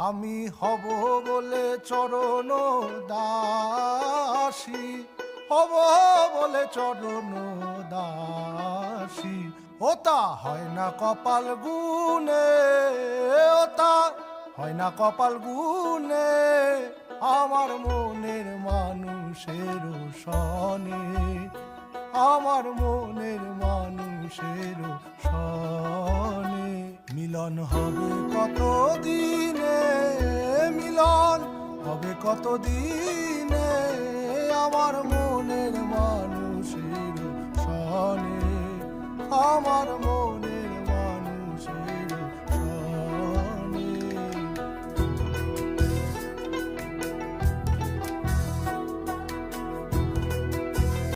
আমি হব বলে চরণ দাসী, হব বলে চরণ দাসী। ওতা হয় না কপাল গুনে, ওতা হয় না কপাল গুনে, আমার মনের মানুষের সনে, আমার মনের মানুষের সনে। মিলন হবে কত দিনে, মিলন হবে কত দিনে, আমার